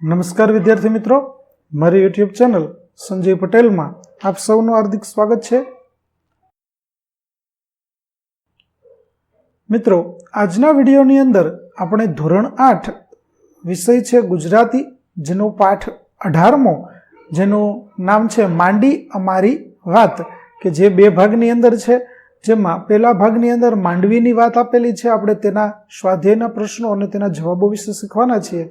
નમસ્કાર વિદ્યાર્થી મિત્રો, મારી યુટ્યુબ ચેનલ સંજય પટેલમાં આપ સૌનું હાર્દિક સ્વાગત છે. મિત્રો, આજના વિડીયોની અંદર આપણે ધોરણ 8 વિષય છે ગુજરાતી, જેનો પાઠ 18મો, જેનું નામ છે માંડી અમારી વાત, કે જે બે ભાગની અંદર છે. જેમાં પહેલા ભાગની અંદર માંડવીની વાત આપેલી છે. આપણે તેના સ્વાધ્યાયના પ્રશ્નો અને તેના જવાબો વિશે શીખવાના છીએ.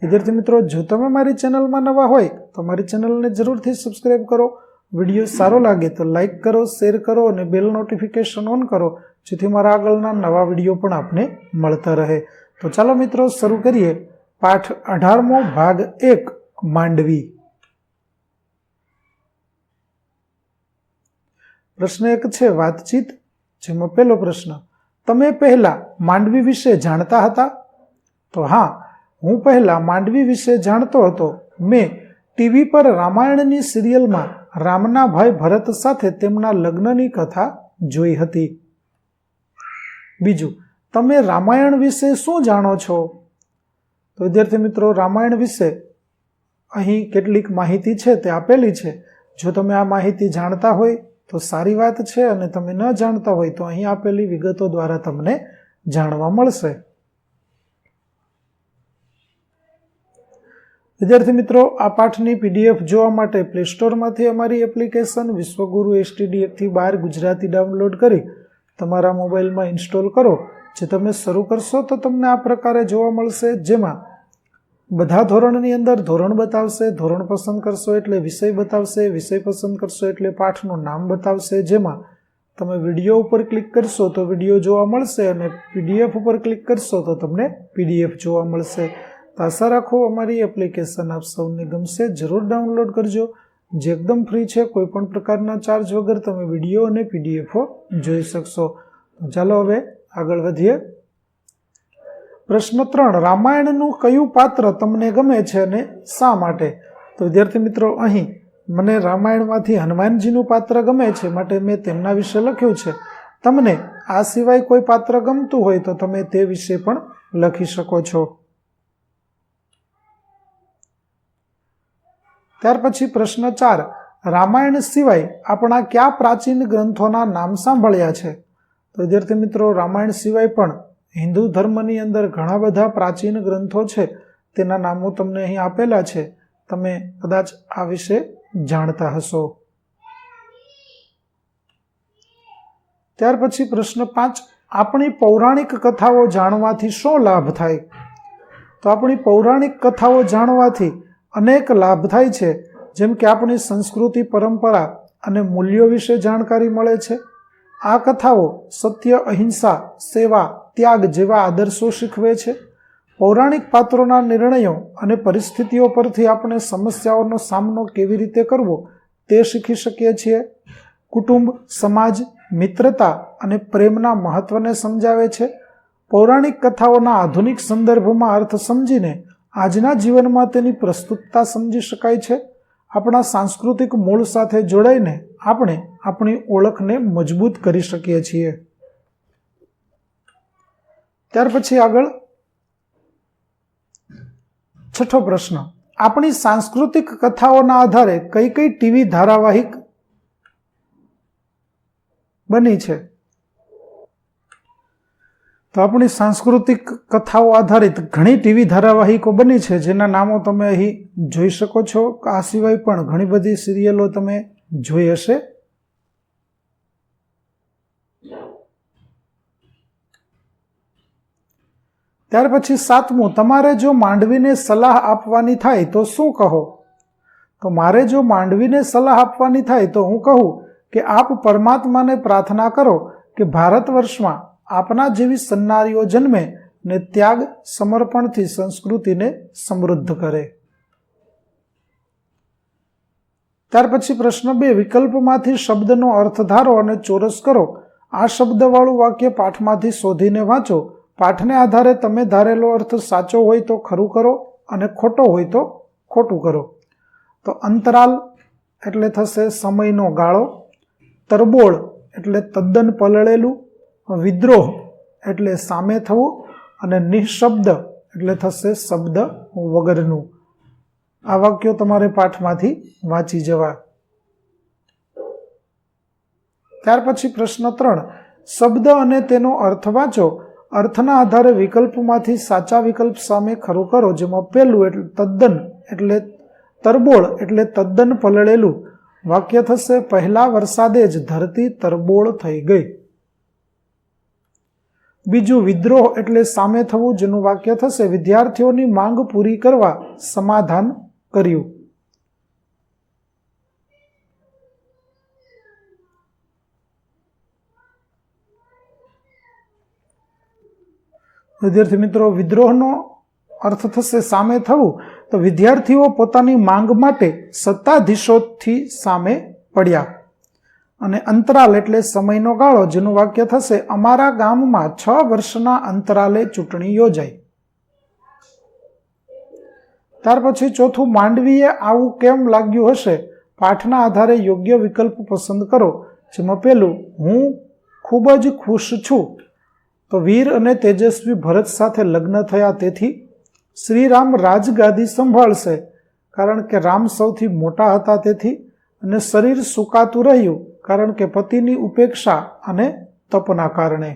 વિદ્યાર્થી મિત્રો, જો તમે મારી ચેનલમાં નવા હોય તો મારી ચેનલને જરૂરથી સબસ્ક્રાઇબ કરો. વિડીયો સારો લાગે તો લાઇક કરો, શેર કરો અને બેલ નોટિફિકેશન ઓન કરો, જેથી મારા આગળના નવા વિડીયો પણ આપને મળતા રહે. તો ચાલો મિત્રો, શરૂ કરીએ. પાઠ 18મો, ભાગ 1, માંડવી. પ્રશ્ન 1 છે વાતચીત, જેમાં પહેલો પ્રશ્ન: તમે પહેલા માંડવી વિશે જાણતા હતા? તો હા, હું પહેલા માંડવી વિશે જાણતો હતો. મેં ટીવી પર રામાયણની સિરિયલમાં રામના ભાઈ ભરત સાથે તેમના લગ્નની કથા જોઈ હતી. બીજું, તમે રામાયણ વિશે શું જાણો છો? તો વિદ્યાર્થી મિત્રો, રામાયણ વિશે અહીં કેટલીક માહિતી છે તે આપેલી છે. જો તમે આ માહિતી જાણતા હોય તો સારી વાત છે, અને તમે ન જાણતા હોય તો અહીં આપેલી વિગતો દ્વારા તમને જાણવા મળશે. વિદ્યાર્થી મિત્રો, આ પાઠની PDF જોવા માટે પ્લે સ્ટોરમાંથી અમારી એપ્લિકેશન વિશ્વગુરુ STD 1-12 ગુજરાતી ડાઉનલોડ કરી તમારા મોબાઈલમાં ઇન્સ્ટોલ કરો. જે તમે શરૂ કરશો તો તમને આ પ્રકારે જોવા મળશે, જેમાં બધા ધોરણની અંદર ધોરણ બતાવશે. ધોરણ પસંદ કરશો એટલે વિષય બતાવશે. વિષય પસંદ કરશો એટલે પાઠનું નામ બતાવશે. જેમાં તમે વિડીયો ઉપર ક્લિક કરશો તો વિડીયો જોવા મળશે, અને PDF ઉપર ક્લિક કરશો તો તમને PDF જોવા મળશે. તો આશા રાખો અમારી એપ્લિકેશન આપ સૌને ગમશે. જરૂર ડાઉનલોડ કરજો, જે એકદમ ફ્રી છે. કોઈ પણ પ્રકારના ચાર્જ વગર તમે વિડીયો અને PDF જોઈ શકશો. ચાલો હવે આગળ વધીએ. પ્રશ્ન 3: રામાયણનું કયું પાત્ર તમને ગમે છે અને શા માટે? તો વિદ્યાર્થી મિત્રો, અહીં મને રામાયણમાંથી હનુમાનજીનું પાત્ર ગમે છે, માટે મેં તેમના વિશે લખ્યું છે. તમને આ સિવાય કોઈ પાત્ર ગમતું હોય તો તમે તે વિશે પણ લખી શકો છો. ત્યાર પછી પ્રશ્ન 4: રામાયણ સિવાય આપણા કયા પ્રાચીન ગ્રંથોના નામ સાંભળ્યા છે? તો વિદ્યાર્થી મિત્રો, રામાયણ સિવાય પણ હિન્દુ ધર્મની અંદર ઘણા બધા પ્રાચીન ગ્રંથો છે. તેના નામો તમને અહીં આપેલા છે. તમે કદાચ આ વિશે જાણતા હશો. ત્યાર પછી પ્રશ્ન 5: આપણી પૌરાણિક કથાઓ જાણવાથી શું લાભ થાય? તો આપણી પૌરાણિક કથાઓ જાણવાથી અનેક લાભ થાય છે. જેમ કે આપણી સંસ્કૃતિ, પરંપરા અને મૂલ્યો વિશે જાણકારી મળે છે. આ કથાઓ સત્ય, અહિંસા, સેવા, ત્યાગ જેવા આદર્શો શીખવે છે. પૌરાણિક પાત્રોના નિર્ણયો અને પરિસ્થિતિઓ પરથી આપણે સમસ્યાઓનો સામનો કેવી રીતે કરવો તે શીખી શકીએ છીએ. કુટુંબ, સમાજ, મિત્રતા અને પ્રેમના મહત્વને સમજાવે છે. પૌરાણિક કથાઓના આધુનિક સંદર્ભમાં અર્થ સમજીને આજના જીવનમાં તેની પ્રસ્તુતતા સમજી શકાય છે. આપણા સાંસ્કૃતિક મૂળ સાથે જોડાઈને આપણે આપણી ઓળખને મજબૂત કરી શકીએ છીએ. ત્યાર પછી આગળ 6થો પ્રશ્ન: આપણી સાંસ્કૃતિક કથાઓના આધારે કઈ કઈ ટીવી ધારાવાહિક બની છે? તો આપણી સાંસ્કૃતિક કથાઓ આધારિત ઘણી ટીવી ધારાવાહિકો બની છે, જેના નામો તમે અહીં જોઈ શકો છો. આ સિવાય પણ ઘણી બધી સિરિયલો તમે જોઈ હશે. ત્યાર પછી 7મું: તમારે જો માંડવીને સલાહ આપવાની થાય તો શું કહો? તો મારે જો માંડવીને સલાહ આપવાની થાય તો હું કહું કે આપ પરમાત્માને પ્રાર્થના કરો કે ભારત વર્ષમાં આપના જેવી સન્નારીઓ જન્મે ને ત્યાગ, સમર્પણથી સંસ્કૃતિને સમૃદ્ધ કરે. ત્યાર પછી પ્રશ્ન 2: વિકલ્પમાંથી શબ્દનો અર્થ ધારો અને ચોરસ કરો. આ શબ્દવાળું વાક્ય પાઠમાંથી શોધીને વાંચો. પાઠને આધારે તમે ધારેલો અર્થ સાચો હોય તો ખરું કરો અને ખોટો હોય તો ખોટું કરો. તો અંતરાલ એટલે થશે સમયનો ગાળો. તરબોળ એટલે તદ્દન પલળેલું. વિદ્રોહ એટલે સામે થવું. અને નિઃશબ્દ એટલે થશે શબ્દ વગરનું. આ વાક્યો તમારે પાઠમાંથી વાંચી જવા. ત્યાર પછી પ્રશ્ન 3, શબ્દ અને તેનો અર્થ વાંચો. અર્થના આધારે વિકલ્પમાંથી સાચા વિકલ્પ સામે ખરું કરો. જેમાં પહેલું એટલે તદ્દન એટલે તરબોળ એટલે તદ્દન પલળેલું. વાક્ય થશે, પહેલા વરસાદે જ ધરતી તરબોળ થઈ ગઈ. બીજું, વિદ્રોહ એટલે સામે થવું. જેનું વાક્ય થશે, વિદ્યાર્થીઓની માંગ પૂરી કરવા સમાધાન કર્યું. વિદ્યાર્થી મિત્રો, વિદ્રોહનો અર્થ થશે સામે થવું. તો વિદ્યાર્થીઓ પોતાની માંગ માટે સત્તાધીશોથી સામે પડ્યા. અને અંતરાલ એટલે સમયનો ગાળો. જેનું વાક્ય થશે, અમારા ગામમાં 6 વર્ષના અંતરાલે ચૂંટણી યોજાઈ. ત્યાર પછી ચોથું, માંડવીએ આવું કેમ લાગ્યું હશે. પાઠના આધારે યોગ્ય વિકલ્પ પસંદ કરો. જેમાં પહેલું, હું ખૂબ જ ખુશ છું. તો વીર અને તેજસ્વી ભરત સાથે લગ્ન થયા, તેથી શ્રી રામ રાજગાદી સંભાળશે. કારણ કે રામ સૌથી મોટા હતા તેથી. અને શરીર સુકાતું રહ્યું, કારણ કે પતિની ઉપેક્ષા અને તપના કારણે.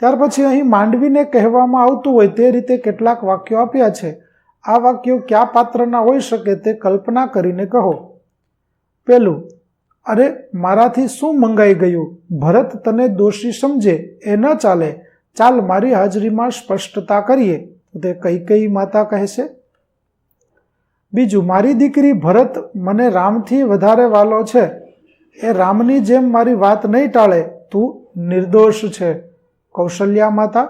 ત્યાર પછી અહીં માંડવીને કહેવામાં આવતું હોય તે રીતે કેટલાક વાક્યો આપ્યા છે. આ વાક્યો કયા પાત્રના હોઈ શકે તે કલ્પના કરીને કહો. પહેલું, અરે મારાથી શું મંગાઈ ગયું. ભરત તને દોષી સમજે એ ન ચાલે. ચાલ મારી હાજરીમાં સ્પષ્ટતા કરીએ. તો તે કૈકેયી માતા કહેશે. બીજું, મારી દીકરી ભરત મને રામથી વધારે વાલો છે. એ રામની જેમ મારી વાત નહીં ટાળે. તું નિર્દોષ છે. કૌશલ્યા માતા.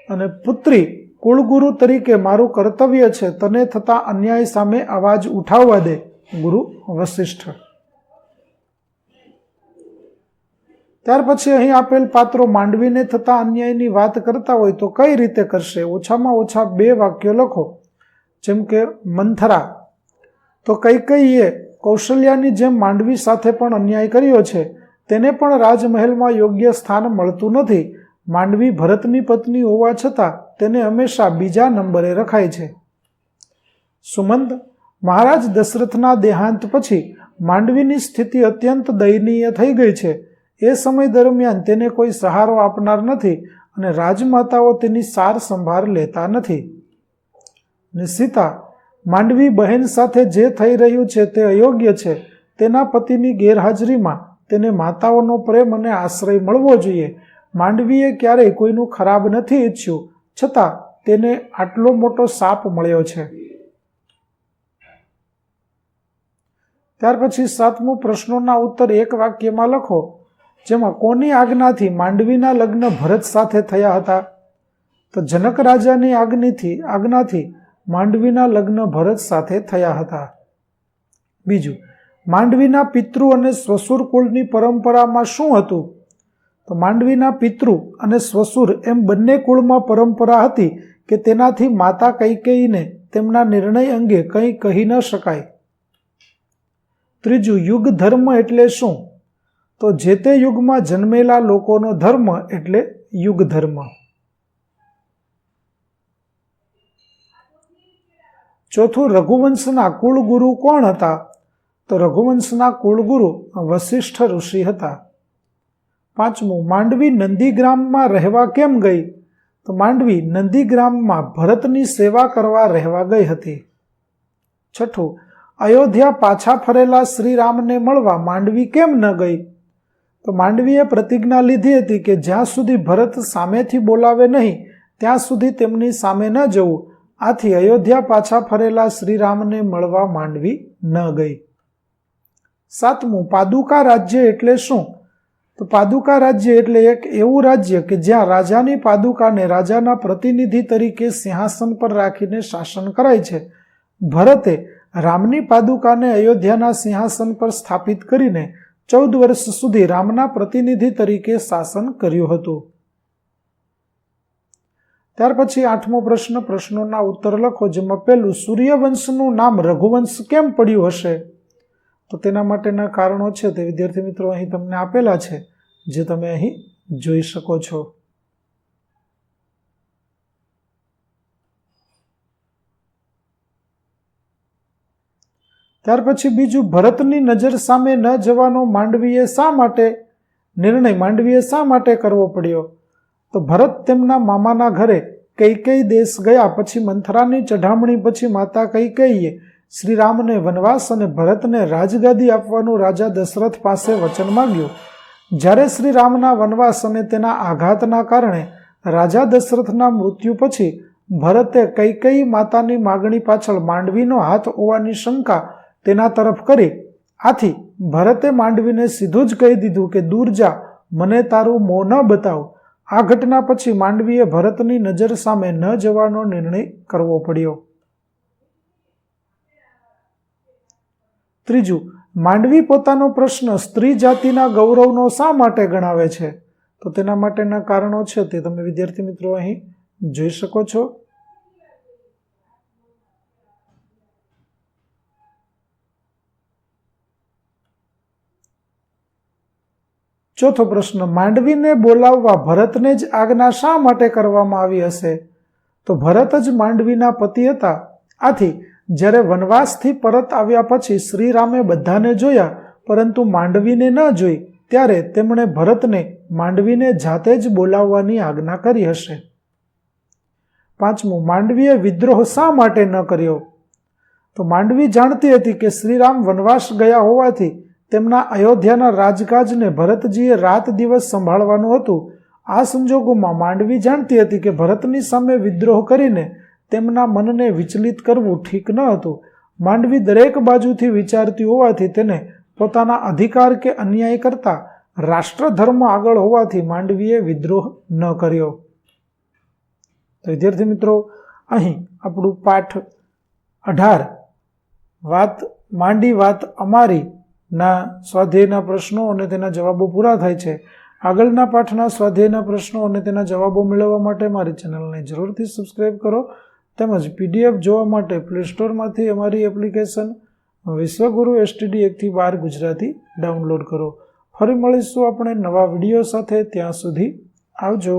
અને પુત્રી, કુળગુરુ તરીકે મારું કર્તવ્ય છે તને થતા અન્યાય સામે અવાજ ઉઠાવવા દે. ગુરુ વશિષ્ઠ. ત્યાર પછી અહીં આપેલ પાત્રો માંડવીને થતા અન્યાયની વાત કરતા હોય તો કઈ રીતે કરશે. ઓછામાં ઓછા 2 વાક્યો લખો. જેમ કે મંથરા, તો કૈકેયીએ કૌશલ્યાની જેમ માંડવી સાથે પણ અન્યાય કર્યો છે. તેને પણ રાજમહેલમાં યોગ્ય સ્થાન મળતું નથી. માંડવી ભરતની પત્ની હોવા છતાં તેને હંમેશા બીજા નંબરે રખાય છે. સુમંત, મહારાજ દશરથના દેહાંત પછી માંડવીની સ્થિતિ અત્યંત દયનીય થઈ ગઈ છે. એ સમય દરમિયાન તેને કોઈ સહારો આપનાર નથી અને રાજમાતાઓ તેની સાર સંભાળ લેતા નથી. અને સીતા, માંડવી બહેન સાથે જે થઈ રહ્યું છે તે અયોગ્ય છે. તેના પતિની ગેરહાજરીમાં તેને માતાઓનો પ્રેમ અને આશ્રય મળવો જોઈએ. માંડવીએ ક્યારેય કોઈનું ખરાબ નથી ઈચ્છ્યું, છતાં તેને આટલો મોટો શાપ મળ્યો છે. ત્યાર પછી 7મું, પ્રશ્નોના ઉત્તર એક વાક્યમાં લખો. જેમાં કોની આજ્ઞાથી માંડવીના લગ્ન ભરત સાથે થયા હતા. તો જનક રાજાની આજ્ઞાથી માંડવીના લગ્ન ભરત સાથે થયા હતા. બીજું, માંડવીના પિતૃ અને શ્વશુર કુળની પરંપરામાં શું હતું. તો માંડવીના પિતૃ અને શ્વશુર એમ બંને કુળમાં પરંપરા હતી કે તેનાથી માતા કૈકેયીને તેમના નિર્ણય અંગે કંઈ કહી ન શકાય. ત્રીજું, યુગ ધર્મ એટલે શું. તો જે તે યુગમાં જન્મેલા લોકોનો ધર્મ એટલે યુગ ધર્મ. ચોથું, રઘુવંશના કુળગુરુ કોણ હતા. તો રઘુવંશના કુળગુરુ વશિષ્ઠ ઋષિ હતા. 5મું, માંડવી નંદીગ્રામમાં રહેવા કેમ ગઈ. તો માંડવી નંદીગ્રામમાં ભરતની સેવા કરવા રહેવા ગઈ હતી. 6, અયોધ્યા પાછા ફરેલા શ્રીરામને મળવા માંડવી કેમ ન ગઈ. તો માંડવીએ પ્રતિજ્ઞા લીધી હતી કે જ્યાં સુધી ભરત સામેથી બોલાવે નહીં ત્યાં સુધી તેમની સામે ન જવું. આથી અયોધ્યા પાછા ફરેલા શ્રીરામને મળવા માંડવી ન ગઈ. 7મું, પાદુકા રાજ્ય એટલે શું. તો પાદુકા રાજ્ય એટલે એક એવું રાજ્ય કે જ્યાં રાજાની પાદુકાને રાજાના પ્રતિનિધિ તરીકે સિંહાસન પર રાખીને શાસન કરાય છે. ભરતે રામની પાદુકાને અયોધ્યાના સિંહાસન પર સ્થાપિત કરીને 14 વર્ષ સુધી રામના પ્રતિનિધિ તરીકે શાસન કર્યું હતું. ત્યાર પછી 8મો પ્રશ્ન, પ્રશ્નોના ઉત્તર લખો. જેમાં પહેલું, સૂર્યવંશનું નામ રઘુવંશ કેમ પડ્યું હશે. તો તેના માટેના કારણો છે તે વિદ્યાર્થી મિત્રો અહીં તમને આપેલા છે, જે તમે અહીં જોઈ શકો છો. ત્યાર પછી બીજું, ભરતની નજર સામે ન જવાનો માંડવીએ શા માટે કરવો પડ્યો? તો ભરત તેમના મામાના ઘરે કૈકેયી દેશ ગયા પછી મંથરાની ચઢામણી પછી માતા કૈકેયીએ શ્રીરામને વનવાસ અને ભરતને રાજગાદી આપવાનું રાજા દશરથ પાસે વચન માંગ્યું. જ્યારે શ્રીરામના વનવાસ અને તેના આઘાતના કારણે રાજા દશરથના મૃત્યુ પછી ભરતે કૈકેયી માતાની માગણી પાછળ માંડવીનો હાથ હોવાની શંકા તેના તરફ કરી. આથી ભરતે માંડવીને સીધું જ કહી દીધું કે દૂર જા, મને તારું મોં ન બતાવ. આ ઘટના પછી માંડવીએ ભરતની નજર સામે ન જવાનો નિર્ણય કરવો પડ્યો. ત્રીજું, માંડવી પોતાનો પ્રશ્ન સ્ત્રી જાતિના ગૌરવનો શા માટે ગણાવે છે? તો તેના માટેના કારણો છે તે તમે વિદ્યાર્થી મિત્રો અહીં જોઈ શકો છો. ચોથો પ્રશ્ન, માંડવીને બોલાવવા ભરતને જ આજ્ઞા શા માટે કરવામાં આવી હશે? તો ભરત જ માંડવીના પતિ હતા. આથી જ્યારે વનવાસથી પરત આવ્યા પછી શ્રીરામે બધાને જોયા પરંતુ માંડવીને ન જોઈ, ત્યારે તેમણે ભરતને માંડવીને જાતે જ બોલાવવાની આજ્ઞા કરી હશે. પાંચમું, માંડવીએ વિદ્રોહ શા માટે ન કર્યો? તો માંડવી જાણતી હતી કે શ્રીરામ વનવાસ ગયા હોવાથી તેમના અયોધ્યાના રાજકાજને ભરતજીએ રાત દિવસ સંભાળવાનું હતું. આ સંજોગોમાં માંડવી જાણતી હતી કે ભરતની સામે વિદ્રોહ કરીને તેમના મનને વિચલિત કરવું ઠીક ન હતું. માંડવી દરેક બાજુથી વિચારતી હોવાથી તેને પોતાના અધિકાર કે અન્યાય કરતાં રાષ્ટ્રધર્મ આગળ હોવાથી માંડવીએ વિદ્રોહ ન કર્યો. તો વિદ્યાર્થી મિત્રો, અહીં આપણું પાઠ 18 વાત અમારી ના સ્વાધ્યાયના પ્રશ્નો અને તેના જવાબો પૂરા થાય છે. આગળના પાઠના સ્વાધ્યાયના પ્રશ્નો અને તેના જવાબો મેળવવા માટે મારી ચેનલને જરૂરથી સબસ્ક્રાઈબ કરો તેમજ PDF જોવા માટે પ્લે સ્ટોરમાંથી અમારી એપ્લિકેશન વિશ્વગુરુ STD 1 થી 12 ગુજરાતી ડાઉનલોડ કરો. ફરી મળીશું આપણે નવા વિડીયો સાથે. ત્યાં સુધી આવજો.